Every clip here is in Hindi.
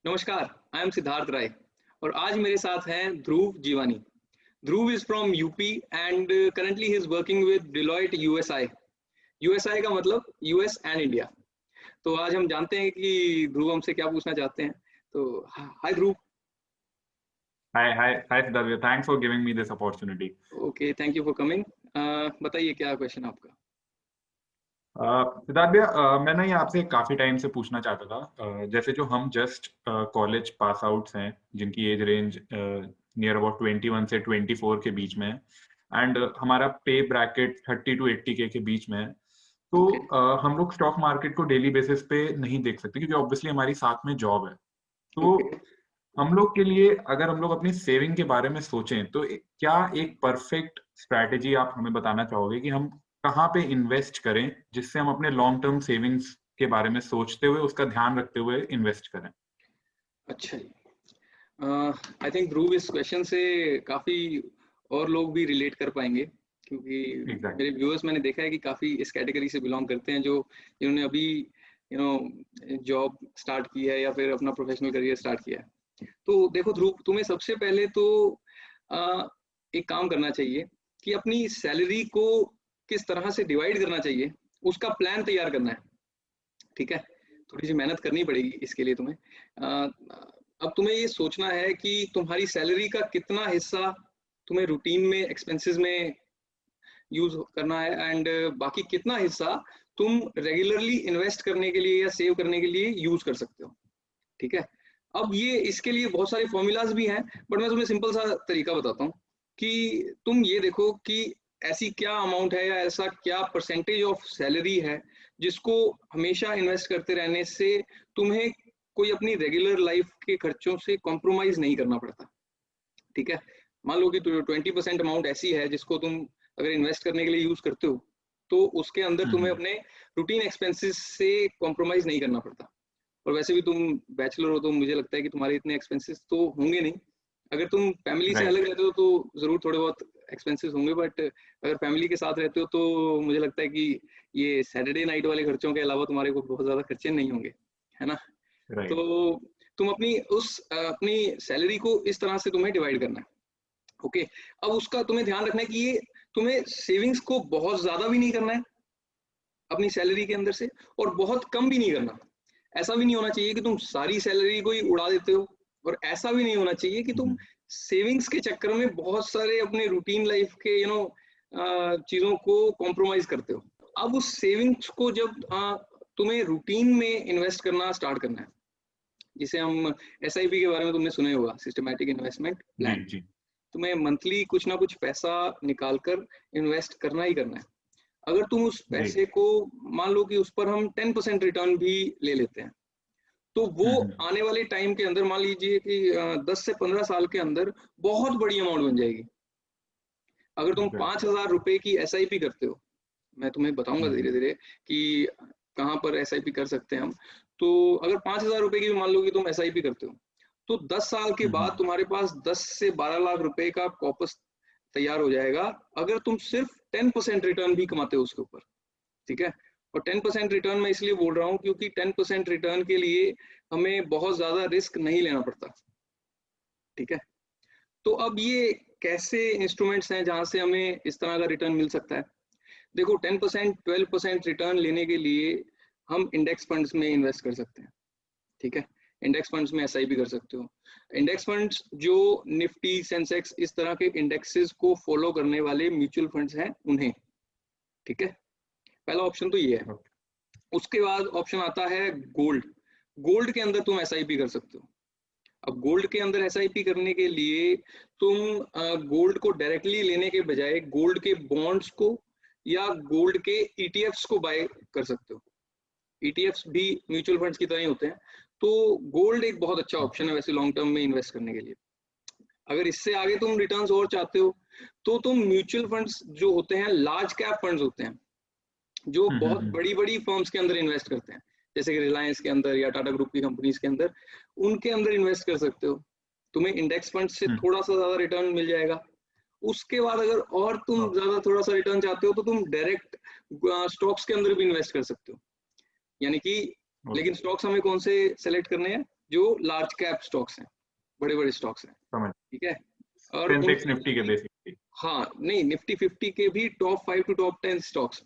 नमस्कार, आई एम सिद्धार्थ राय और आज मेरे साथ हैं Dhruv Jivani. Dhruv is from UP and currently he is working with Deloitte USI. USI का मतलब यूएस एंड इंडिया। तो आज हम जानते हैं कि ध्रुव हमसे क्या पूछना चाहते हैं। तो हाय ध्रुव। Hi, Siddharth. Thanks for giving me this opportunity. Okay, thank you for coming. बताइए क्या क्वेश्चन आपका। सिद्धार्थ भैया, मैं ना ये आपसे काफी टाइम से पूछना चाहता था। जैसे जो हम जस्ट कॉलेज पास आउट्स हैं, जिनकी एज रेंज नियर अबाउट 21 से 24 के बीच में है, एंड हमारा पे ब्रैकेट 30 to 80K के बीच में है। तो ओके हम लोग स्टॉक मार्केट को डेली बेसिस पे नहीं देख सकते, क्योंकि ऑब्वियसली हमारी साथ में जॉब है। तो ओके। हम लोग के लिए, अगर हम लोग अपनी सेविंग के बारे में सोचें, तो क्या एक परफेक्ट स्ट्रैटेजी आप हमें बताना चाहोगे कि हम कहाँ पे इन्वेस्ट करें, जिससे हम अपने लॉन्ग टर्म सेविंग्स के बारे में सोचते हुए, उसका ध्यान रखते हुए इन्वेस्ट करें? अच्छा जी। आई थिंक ध्रुव इस क्वेश्चन से काफी और लोग भी रिलेट कर पाएंगे, क्योंकि मेरे एग्जैक्टली। व्यूअर्स मैंने देखा है कि काफी इस कैटेगरी से बिलोंग करते हैं, जो जिन्होंने अभी जॉब स्टार्ट की है या फिर अपना प्रोफेशनल करियर स्टार्ट किया है। तो देखो ध्रुव, तुम्हें सबसे पहले तो अ, एक काम करना चाहिए कि अपनी सैलरी को किस तरह से डिवाइड करना चाहिए, उसका प्लान तैयार करना है। ठीक है, थोड़ी सी मेहनत करनी पड़ेगी इसके लिए तुम्हें। अब तुम्हें ये सोचना है कि तुम्हारी सैलरी का कितना हिस्सा तुम्हें रूटीन में एक्सपेंसेस में यूज करना है, एंड बाकी कितना हिस्सा तुम रेगुलरली इन्वेस्ट करने के लिए या सेव करने के लिए यूज कर सकते हो। ठीक है, अब ये इसके लिए बहुत सारे फॉर्मूलाज भी हैं, बट मैं तुम्हें सिंपल सा तरीका बताता हूँ कि तुम ये देखो कि ऐसी क्या अमाउंट है या ऐसा क्या परसेंटेज ऑफ सैलरी है जिसको हमेशा इन्वेस्ट करते रहने से तुम्हें कोई अपनी रेगुलर लाइफ के खर्चों से कॉम्प्रोमाइज नहीं करना पड़ता। ठीक है, मान लो कि 20% अमाउंट ऐसी है जिसको तुम अगर इन्वेस्ट करने के लिए यूज करते हो, तो उसके अंदर तुम्हें अपने रूटीन एक्सपेंसेस से कॉम्प्रोमाइज नहीं करना पड़ता। और वैसे भी तुम बैचलर हो तो मुझे लगता है कि तुम्हारे इतने एक्सपेंसेस तो होंगे नहीं। अगर तुम फैमिली से अलग राइट। रहते हो तो जरूर थोड़े बहुत एक्सपेंसेस होंगे, बट अगर फैमिली के साथ रहते हो तो मुझे लगता है कि ये सैटरडे नाइट वाले खर्चों के अलावा तुम्हारे को बहुत ज्यादा खर्चे नहीं होंगे, है ना। तो राइट। तुम अपनी सैलरी को इस तरह से तुम्हें डिवाइड करना है। ओके, अब उसका तुम्हें ध्यान रखना है कि ये तुम्हें सेविंग्स को बहुत ज्यादा भी नहीं करना है अपनी सैलरी के अंदर से, और बहुत कम भी नहीं करना। ऐसा भी नहीं होना चाहिए कि तुम सारी सैलरी को ही उड़ा देते हो, और ऐसा भी नहीं होना चाहिए कि तुम सेविंग्स के चक्कर में बहुत सारे अपने रूटीन लाइफ के चीजों को कॉम्प्रोमाइज करते हो। अब उस सेविंग्स को जब तुम्हें रूटीन में इन्वेस्ट करना स्टार्ट करना है, जिसे हम एसआईपी के बारे में तुमने सुने होगा, सिस्टमैटिक इन्वेस्टमेंट जी प्लान। जी। तुम्हें मंथली कुछ ना कुछ पैसा निकाल कर इन्वेस्ट करना ही करना है। अगर तुम उस जी। पैसे को, मान लो कि उस पर हम 10% रिटर्न भी ले लेते हैं, तो वो आने वाले टाइम के अंदर, मान लीजिए कि 10 से 15 साल के अंदर बहुत बड़ी अमाउंट बन जाएगी। अगर तुम बिल्कुल। 5,000 रुपए की एसआईपी करते हो, मैं तुम्हें बताऊंगा धीरे धीरे कि कहाँ पर एसआईपी कर सकते हैं हम। तो अगर 5,000 रुपए की भी मान लो कि तुम एसआईपी करते हो, तो 10 साल के बाद तुम्हारे पास 10 से 12 लाख रुपए का कॉपस तैयार हो जाएगा, अगर तुम सिर्फ 10% रिटर्न भी कमाते हो उसके ऊपर। ठीक है, और 10% रिटर्न मैं इसलिए बोल रहा हूँ क्योंकि 10% रिटर्न के लिए हमें बहुत ज्यादा रिस्क नहीं लेना पड़ता। ठीक है, तो अब ये कैसे इंस्ट्रूमेंट्स हैं जहां से हमें इस तरह का रिटर्न मिल सकता है। देखो, 10% 12% रिटर्न लेने के लिए हम इंडेक्स फंड्स में इन्वेस्ट कर सकते हैं। ठीक है, इंडेक्स फंड्स में एसआईपी कर सकते हो। इंडेक्स फंड्स जो निफ्टी, सेंसेक्स, इस तरह के इंडेक्सेस को फॉलो करने वाले म्यूचुअल फंड्स हैं उन्हें। ठीक है, पहला ऑप्शन तो ये है। उसके बाद ऑप्शन आता है गोल्ड। गोल्ड के अंदर तुम एसआईपी कर सकते हो। अब गोल्ड के अंदर एसआईपी करने के लिए तुम गोल्ड को डायरेक्टली लेने के बजाय गोल्ड के बॉन्ड्स को या गोल्ड के ईटीएफ्स को बाय कर सकते हो। ईटीएफ्स भी म्यूचुअल फंड्स की तरह ही होते हैं। तो गोल्ड एक बहुत अच्छा ऑप्शन है वैसे लॉन्ग टर्म में इन्वेस्ट करने के लिए। अगर इससे आगे तुम रिटर्न्स और चाहते हो, तो तुम म्यूचुअल फंड्स जो होते हैं, लार्ज कैप फंड्स होते हैं, जो बहुत बड़ी बड़ी फर्म्स के अंदर इन्वेस्ट करते हैं, जैसे कि रिलायंस के अंदर या टाटा ग्रुप की कंपनीज के अंदर, उनके अंदर इन्वेस्ट कर सकते हो। तुम्हें इंडेक्स फंड से थोड़ा सा ज्यादा रिटर्न मिल जाएगा। उसके बाद अगर और तुम ज्यादा थोड़ा सा रिटर्न चाहते हो, तो तुम डायरेक्ट स्टॉक्स के अंदर भी इन्वेस्ट कर सकते हो। यानी कि, लेकिन स्टॉक्स हमें कौन से सेलेक्ट करने हैं? जो लार्ज कैप स्टॉक्स हैं, बड़े बड़े स्टॉक्स हैं, समझ, ठीक है। और सेंसेक्स निफ्टी के बेसिकली। हाँ नहीं, निफ्टी 50 के भी टॉप 5 टू टॉप 10 स्टॉक्स।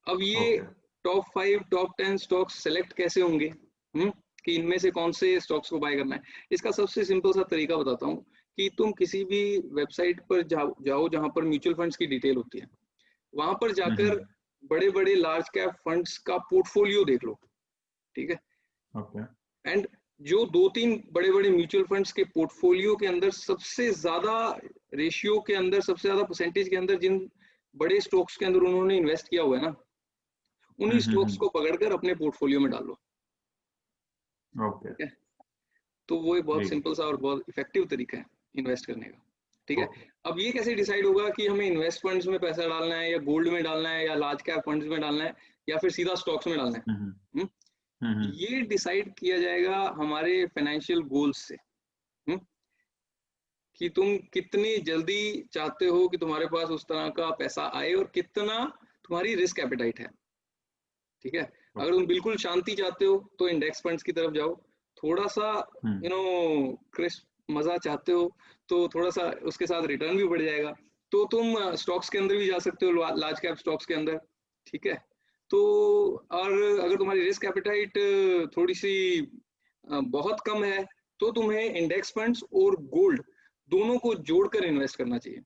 अब ये okay, top 5 top 10 stocks select कैसे होंगे, कि इनमें से कौन से स्टॉक्स को बाय करना है। इसका सबसे सिंपल सा तरीका बताता हूँ कि तुम किसी भी वेबसाइट पर जाओ जहां पर म्यूचुअल फंड्स की डिटेल होती है, वहां पर जाकर बड़े बड़े लार्ज कैप फंड्स का पोर्टफोलियो देख लो, ठीक है। ओके, एंड जो 2-3 बड़े बड़े म्यूचुअल फंड्स के पोर्टफोलियो के अंदर सबसे ज्यादा रेशियो के अंदर, सबसे ज्यादा परसेंटेज के अंदर जिन बड़े स्टॉक्स के अंदर उन्होंने इन्वेस्ट किया हुआ है ना, उन्हीं स्टॉक्स को पकड़कर अपने पोर्टफोलियो में डालो, ओके, ठीक है। तो वो एक बहुत जी, सिंपल सा और बहुत इफेक्टिव तरीका है इन्वेस्ट करने का, ठीक है। ओके, अब ये कैसे डिसाइड होगा कि हमें इन्वेस्ट फंड्स में पैसा डालना है, या गोल्ड में डालना है, या लार्ज कैप फंड्स में डालना है, या फिर सीधा स्टॉक्स में डालना है? हम्म? ये डिसाइड किया जाएगा हमारे फाइनेंशियल गोल्स से, कि तुम कितनी जल्दी चाहते हो कि तुम्हारे पास उस तरह का पैसा आए, और कितना तुम्हारी रिस्क एपेटाइट है, ठीक है। अगर तुम बिल्कुल शांति चाहते हो तो इंडेक्स फंड्स की तरफ जाओ, थोड़ा सा क्रिस्प मजा चाहते हो तो थोड़ा सा उसके साथ रिटर्न भी बढ़ जाएगा, तो तुम स्टॉक्स के अंदर भी जा सकते हो, लार्ज कैप स्टॉक्स के अंदर, ठीक है। तो और अगर तुम्हारी रिस्क एपेटाइट थोड़ी सी बहुत कम है, तो तुम्हें इंडेक्स फंड्स और गोल्ड दोनों को जोड़कर इन्वेस्ट करना चाहिए,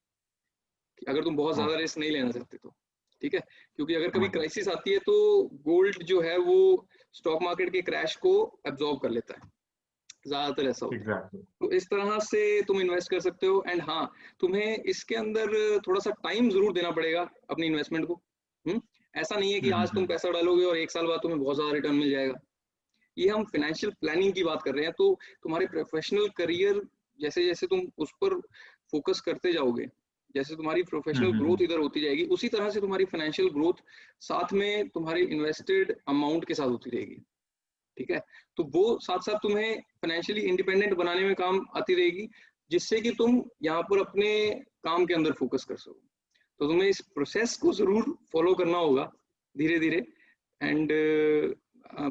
अगर तुम बहुत ज्यादा रिस्क नहीं लेना चाहते तो, ठीक है। क्योंकि अगर कभी क्राइसिस आती है तो गोल्ड जो है वो स्टॉक मार्केट के क्रैश को एब्जॉर्ब कर लेता है, ज्यादातर ऐसा होता है। तो इस तरह से तुम इन्वेस्ट कर सकते हो। एंड हाँ, तुम्हें इसके अंदर थोड़ा सा टाइम जरूर देना पड़ेगा अपनी इन्वेस्टमेंट को। ऐसा नहीं है कि आज तुम पैसा डालोगे और 1 साल बाद तुम्हें बहुत ज्यादा रिटर्न मिल जाएगा। ये हम फाइनेंशियल प्लानिंग की बात कर रहे हैं, तो तुम्हारे प्रोफेशनल करियर जैसे जैसे तुम उस पर फोकस करते जाओगे, जैसे तुम्हारी प्रोफेशनल ग्रोथ इधर होती जाएगी, उसी तरह से तुम्हारी फाइनेंशियल ग्रोथ साथ में तुम्हारी इन्वेस्टेड अमाउंट के साथ होती रहेगी, ठीक है। तो वो साथ साथ तुम्हें फाइनेंशियली इंडिपेंडेंट बनाने में काम आती रहेगी, जिससे कि तुम यहाँ पर अपने काम के अंदर फोकस कर सको। तो तुम्हें इस प्रोसेस को जरूर फॉलो करना होगा धीरे धीरे। एंड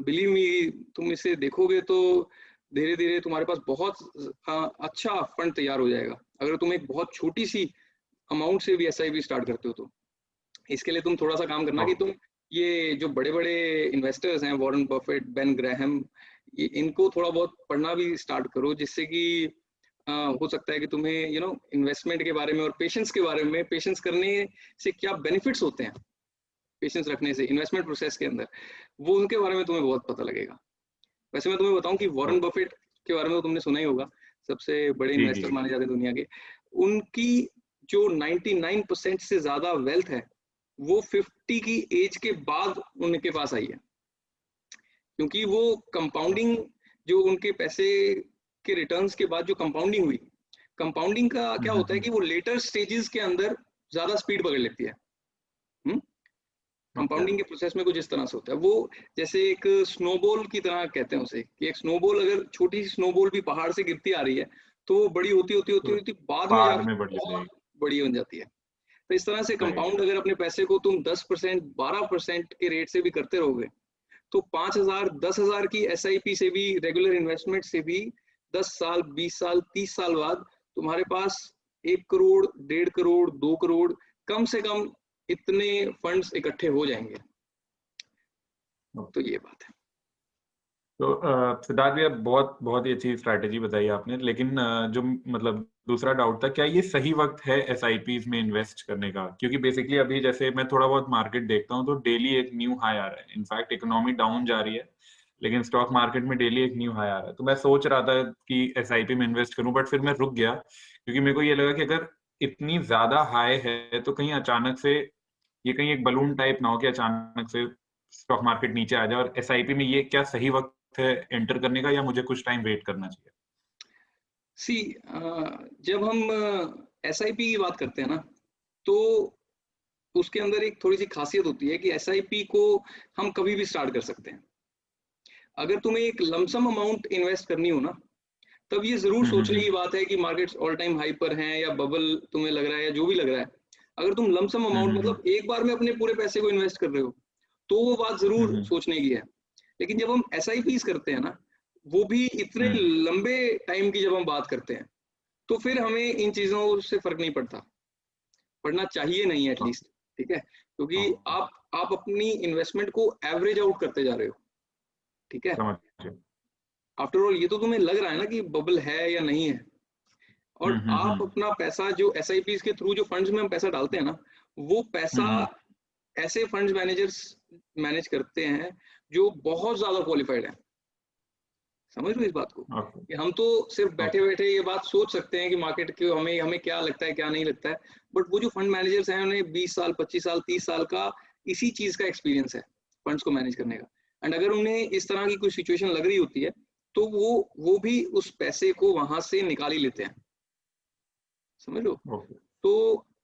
बिलीव मी, तुम इसे देखोगे तो धीरे धीरे तुम्हारे पास बहुत अच्छा फंड तैयार हो जाएगा, अगर तुम एक बहुत छोटी सी अमाउंट से भी एसआईपी स्टार्ट करते हो तो। इसके लिए तुम थोड़ा सा काम करना कि तुम ये जो बड़े बड़े इन्वेस्टर्स हैं, वॉरेन बफेट, बेन ग्राहम, इनको थोड़ा बहुत पढ़ना भी स्टार्ट करो, जिससे कि हो सकता है कि तुम्हें इन्वेस्टमेंट के बारे में और पेशेंस के बारे में, पेशेंस करने से क्या बेनिफिट्स होते हैं, पेशेंस रखने से इन्वेस्टमेंट प्रोसेस के अंदर, वो उनके बारे में तुम्हें बहुत पता लगेगा। वैसे मैं तुम्हें बताऊं कि वॉरेन बफेट के बारे में तो तुमने सुना ही होगा, सबसे बड़े इन्वेस्टर माने जाते हैं दुनिया के। उनकी जो 99% से ज्यादा वेल्थ है वो 50 की एज के बाद उनके पास आई है, क्योंकि वो कंपाउंडिंग, जो उनके पैसे के रिटर्न्स के बाद जो कंपाउंडिंग हुई, कंपाउंडिंग का क्या होता है कि वो लेटर स्टेजेस के अंदर ज्यादा स्पीड पकड़ लेती है। कंपाउंडिंग के प्रोसेस में कुछ इस तरह से होता है, वो जैसे एक स्नोबॉल की तरह कहते हैं उसे, कि एक स्नोबॉल, अगर छोटी सी स्नोबॉल भी पहाड़ से गिरती आ रही है तो वो बड़ी होती होती होती होती बाद में जाकर बहुत बड़ी बन जाती है। तो इस तरह से कंपाउंड अगर अपने पैसे को तुम 10%, 12% के रेट से भी करते रहोगे, तो 5,000, 10,000 की SIP से भी, रेगुलर इन्वेस्टमेंट से भी 10 साल, 20 साल, 30 साल बाद तुम्हारे पास 1 करोड़, 1.5 करोड़, 2 करोड़, कम से कम इतने फंड्स इकट्ठे हो जाएंगे। तो ये बात है। तो सिद्धार्थ भैया, बहुत ही अच्छी स्ट्रैटेजी बताई आपने, लेकिन जो मतलब दूसरा डाउट था, क्या ये सही वक्त है SIPs में इन्वेस्ट करने का? क्योंकि बेसिकली अभी जैसे मैं थोड़ा बहुत मार्केट देखता हूँ तो डेली एक न्यू हाई आ रहा है। इनफैक्ट इकोनॉमी डाउन जा रही है, लेकिन स्टॉक मार्केट में डेली एक न्यू हाई आ रहा है। तो मैं सोच रहा था कि SIP में इन्वेस्ट करूं, बट फिर मैं रुक गया, क्योंकि मेरे को ये लगा कि अगर इतनी ज्यादा हाई है तो कहीं अचानक से ये कहीं एक बलून टाइप ना हो कि अचानक से स्टॉक मार्केट नीचे आ जाए। और SIP में ये क्या सही वक्त है एंटर करने का, या मुझे कुछ टाइम वेट करना चाहिए? जब हम SIP की बात करते हैं ना, तो उसके अंदर एक थोड़ी सी खासियत होती है कि SIP को हम कभी भी स्टार्ट कर सकते हैं। अगर तुम्हें एक लमसम अमाउंट इन्वेस्ट करनी हो ना, तब ये जरूर सोचने की बात है कि मार्केट्स ऑल टाइम हाई पर हैं या बबल तुम्हें लग रहा है या जो भी लग रहा है। अगर तुम लमसम अमाउंट, मतलब एक बार में अपने पूरे पैसे को इन्वेस्ट कर रहे हो, तो वो बात जरूर सोचने की है। लेकिन जब हम SIPs करते हैं ना, वो भी इतने लंबे टाइम की जब हम बात करते हैं, तो फिर हमें इन चीजों से फर्क नहीं पड़ता, पड़ना चाहिए नहीं एटलीस्ट, ठीक है, क्योंकि आप अपनी इन्वेस्टमेंट को एवरेज आउट करते जा रहे हो, ठीक है। आफ्टर ऑल ये तो तुम्हें लग रहा है ना कि बबल है या नहीं है, और आप अपना पैसा जो SIPs के थ्रू जो फंड्स में हम पैसा डालते हैं ना, वो पैसा ऐसे फंड्स मैनेजर्स मैनेज करते हैं जो बहुत ज्यादा क्वालिफाइड है। समझ लो इस बात को, कि हम तो सिर्फ बैठे बैठे ये बात सोच सकते हैं कि मार्केट के हमें क्या लगता है क्या नहीं लगता है, बट वो जो फंड मैनेजर्स हैं उन्हें 20 साल 25 साल 30 साल का इसी चीज का एक्सपीरियंस है फंड्स को मैनेज करने का। एंड अगर उन्हें इस तरह की कोई सिचुएशन लग रही होती है तो वो भी उस पैसे को वहां से निकाल ही लेते हैं, समझ लो। तो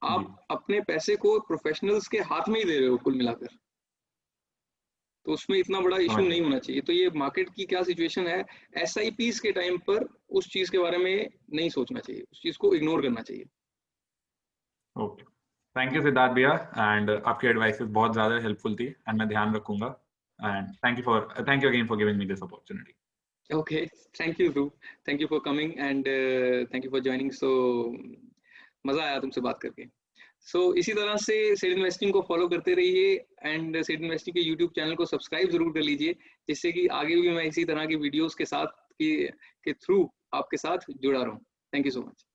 आप अपने पैसे को प्रोफेशनल्स के हाथ में ही दे रहे हो कुल मिलाकर, तो उसमें इतना बड़ा इशू नहीं होना चाहिए। तो ये मार्केट की क्या सिचुएशन है, SIPs के टाइम पर उस चीज के बारे में नहीं सोचना चाहिए, उस चीज को इग्नोर करना चाहिए। ओके, थैंक यू सिद्धार्थ भैया, एंड आपकी एडवाइसेस बहुत ज्यादा हेल्पफुल थी एंड मैं ध्यान रखूंगा, and thank you again for giving me this opportunity. Okay, thank you Dhruv, thank you for coming and thank you for joining. So मजा आया तुमसे बात करके। इसी तरह से सीड इन्वेस्टिंग को फॉलो करते रहिए एंड सीड इन्वेस्टिंग के YouTube चैनल को सब्सक्राइब जरूर कर लीजिए, जिससे कि आगे भी मैं इसी तरह की वीडियोस के साथ के थ्रू आपके साथ जुड़ा रहूं। Thank you so much.